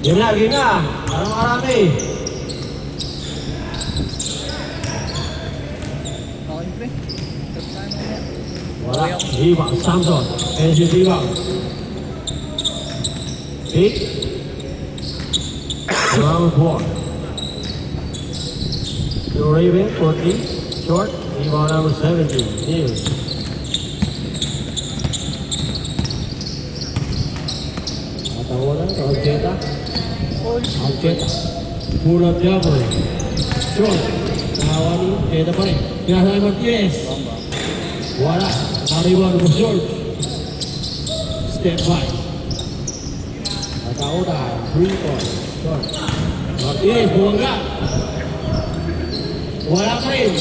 Game na. Parang marami. Wala. Rebound, Samson. Pension rebound. Pick. Round 4. To Raven, 14. Short. Rebound number 17. Neil. Tawanan, Arjeta. Pull up jumper. Short. Nawani, Jeta pa rin. Pinasa Martinez. Wala. Nariwan mo George. Step by. Ataoda. 3 point. Short. Martinez, bumangga. Wala pa rin.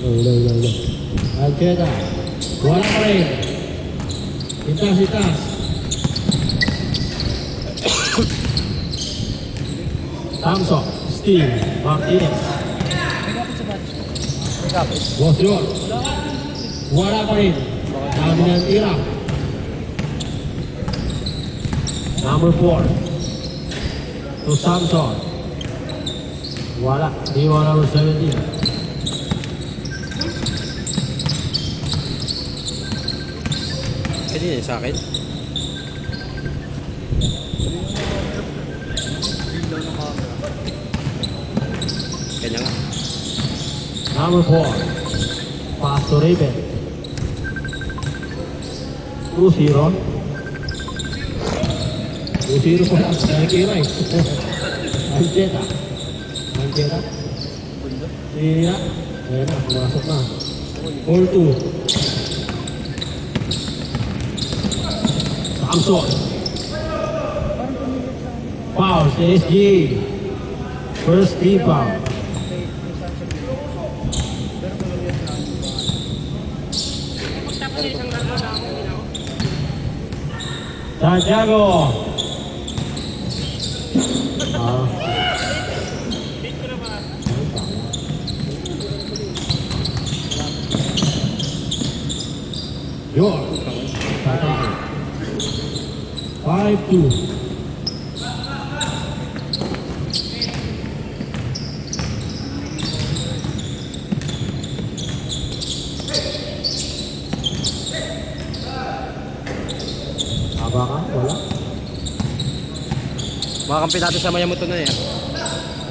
No. Arjeta. Wala pa rin. Itas. Samson, Steve, Martinez. Bos George. Wala pa rin. Dami ng tira. Number 4. To Samson. Wala. Di mo number 17. Pwede yun sa akin. Kanya nga. Number 4. Pass to Raven. 2-0. 2-0 po lang. Nakikira eh. Anjeta. Sira. Ayan na. Pumasok na. 4-2. Samson. Foul sa SG. First team foul. Santiago. York. 5-2. Abakan, wala. Makakampi natin sa Mayamoto na eh.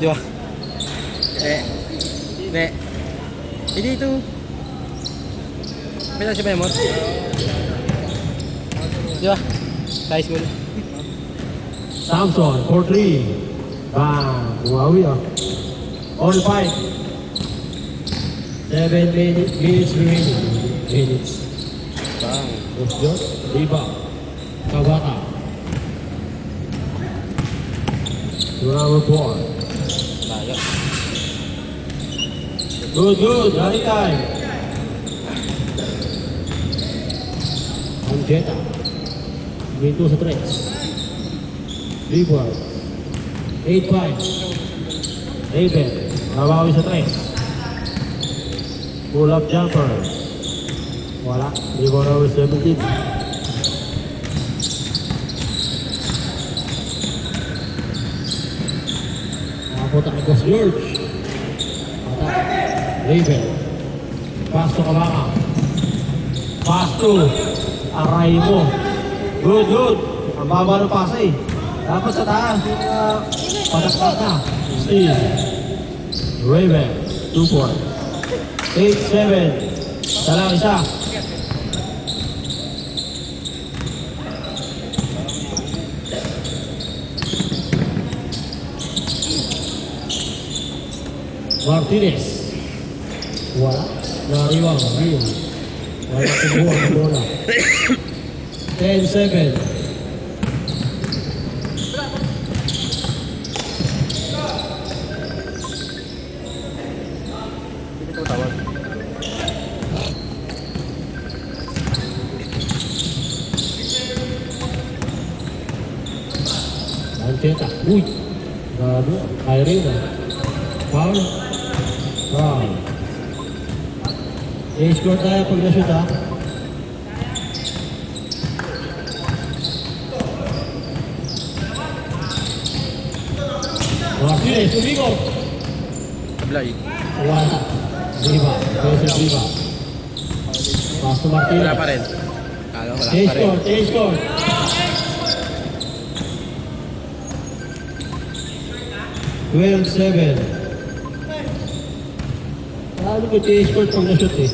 Di ba? Hindi ito. Pila si Mayamot? Di ba? Sa high school. Samson, 4-3. Bang! Bumawi ah. All 5. 7 minutes remaining. Bang. Bosjot, rebound. Kabaka. Number 4. Layo. Good. Rally time. Anjeta. Minto sa 3. Rebound. 8-5. Raven. Nabawi sa 3. Pull up jumper. Wala. Rebound number 17. Nakapunta kay Boss George. Attack. Raven. Pass to Kabaka. Pass to Aray mo. Good. Ang baba ng pasa eh. Dapat sa taas. Padakpak na. Steve. Raven. 2 points. 8-7. Salang isa. Martinez. Wala. Nariwang. Rio. Wala kumuha ng bola. 10-7. Ito tawag. Anjeta. Uy. Grabe, Kyrie na. Foul. Foul. I-score tayo pag na-shoot ha. Martinez, tumigol. Blay. Wala. Diba. Joseph Diba. Pass to Martinez. Wala pa rin. Wala pa Change rin. score, change score. 12-7. Sabi ko change score pag na-shoot eh.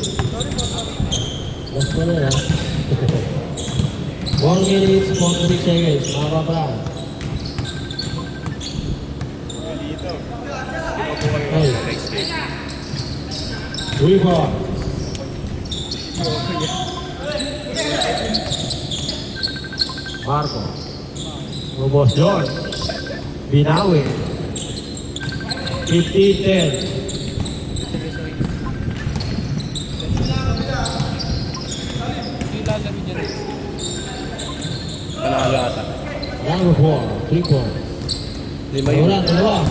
Last mo na yan. 1 minute, 46 seconds. Mga kapra. Hey. Rebound. Marco. Robos George. Binawi. 15-10. Panalo ata. Number 4. 3 points. Lima yun. Wala, dalawa.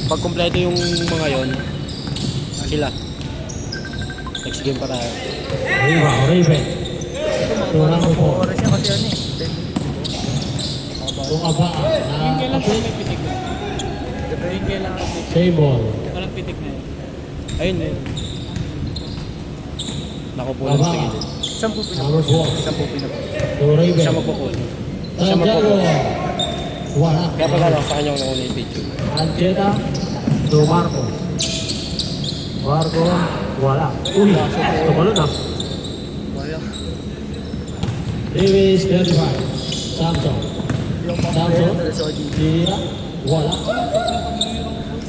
Pag kumpleto yung mga yon, sila. Next game pa tayo. Rebound. Raven. Ito number 4. Oras niya kasi ano eh. Ito ka ba? Yung kailan ko may pitik na. Yung kailan ko pitik. Same ball. Walang pitik na yun. Ayun eh. Nakupunan sa gilid. Isang po Number pinapush. 4. Isang po pinapush. To Raven. Siya magpupush. Siya Santiago. magpupush. Wala. Kaya pala lang sa kanyang nauna yung picture. Ancheta to Marco. Marco, wala. Uy, tumalo na. Wala. Davis, 35. Samson. Yung mga Samson. player na sa dito. Tira, wala.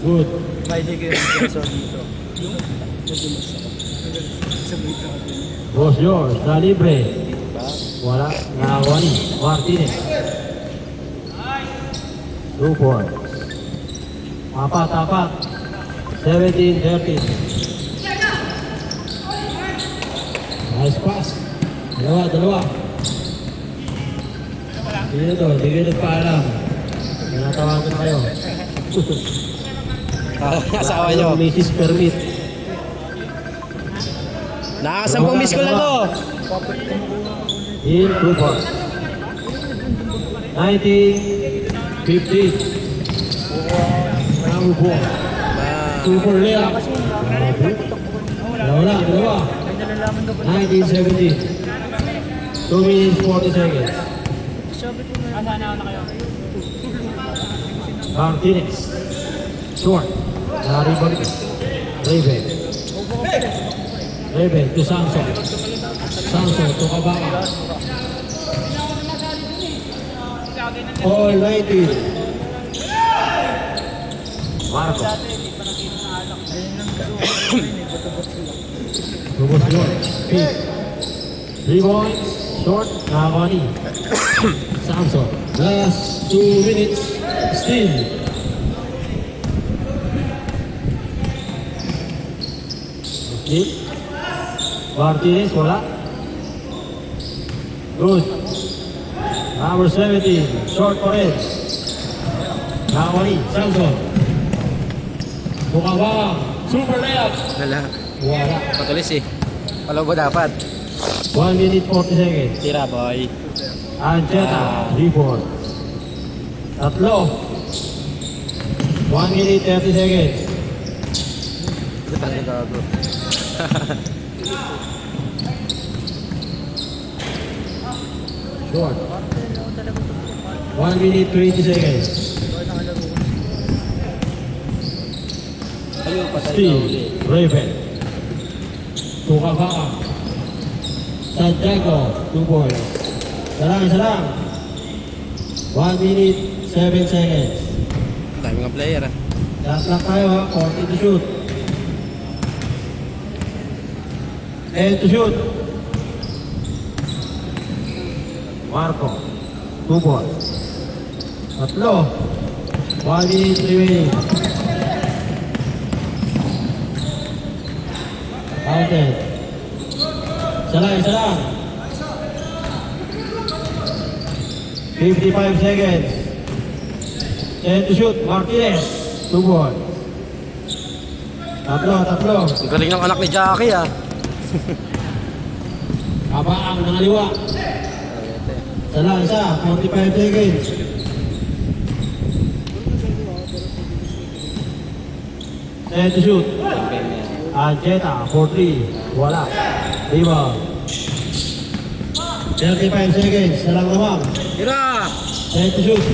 Good. May ligay yung sa dito. Yung nadulas ako. Sabay ka ako. Boss George, na libre. Wala. Nawali. Martinez. 2 points. Apat. 17-13. Nice pass. Dalawa. Hindi to, hindi kayo nagpaalam. Natawagan na kayo. Asawa nyo. Mrs. Permit. Nakakasampung miss ko na to. In 2 points. 19-15. Number 4. Super layup. Dalawa. May nalalaman ka pa. 19-17. 2 minutes 40 seconds. Sabi ko na. Sana na kayo. Martinez. Short. Naribalik. Raven to Samson. Samson to Kabaka. All 19. Marco. Lubos yun. Pick. 3 points. Short. Nakakani. Samson. Last 2 minutes. Still. Okay. Martinez, wala. Good. Number 17. Short for it. Nakakani. Samson. Bukabang. Super layup. Wala. Wala. Matulis eh. Wala ba dapat? 1 minute 40 seconds. Tira boy. Ancheta, 3 points. Tatlo. 1 minute 30 seconds. Ito talaga gago. Short. 1 minute 20 seconds. Ayun, patay na Steve, uli. Raven. Tukabaka. Santiago, 2 points. Sarang. 1 minute 7 seconds. Dami mga player ah. Last lang tayo ha, 40 to shoot. 10 to shoot. Marco, 2 points. Tatlo. 1 minute remaining. Counted. Isa lang. 55 seconds. Set to shoot, Martinez. 2 ball. Tatlo. Ang galing ng anak ni Jackie ah. Kabaang nangaliwa. Isa, 45 seconds. Set to shoot. Anjeta, 4-3. Wala. Rebound. 35 seconds. Salang lamang. Tira! Set to shoot.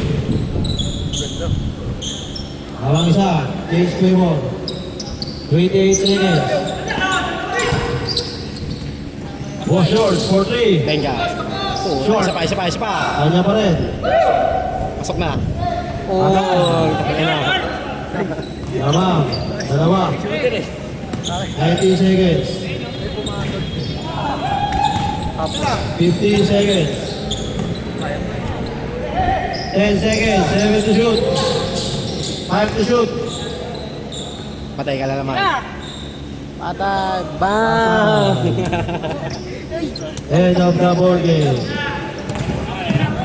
Habang isa, James Claymore. 28 seconds. Was short, 4-3. Benga. Oh, Short. isa pa. Kanya pa rin. Pasok na. Oh, tapos na. Lamang. Dalawa. 19 seconds. 15 seconds. 10 seconds. 7 to shoot. 5 to shoot. Patay ka na naman. Patay. Bang! End of the ball game.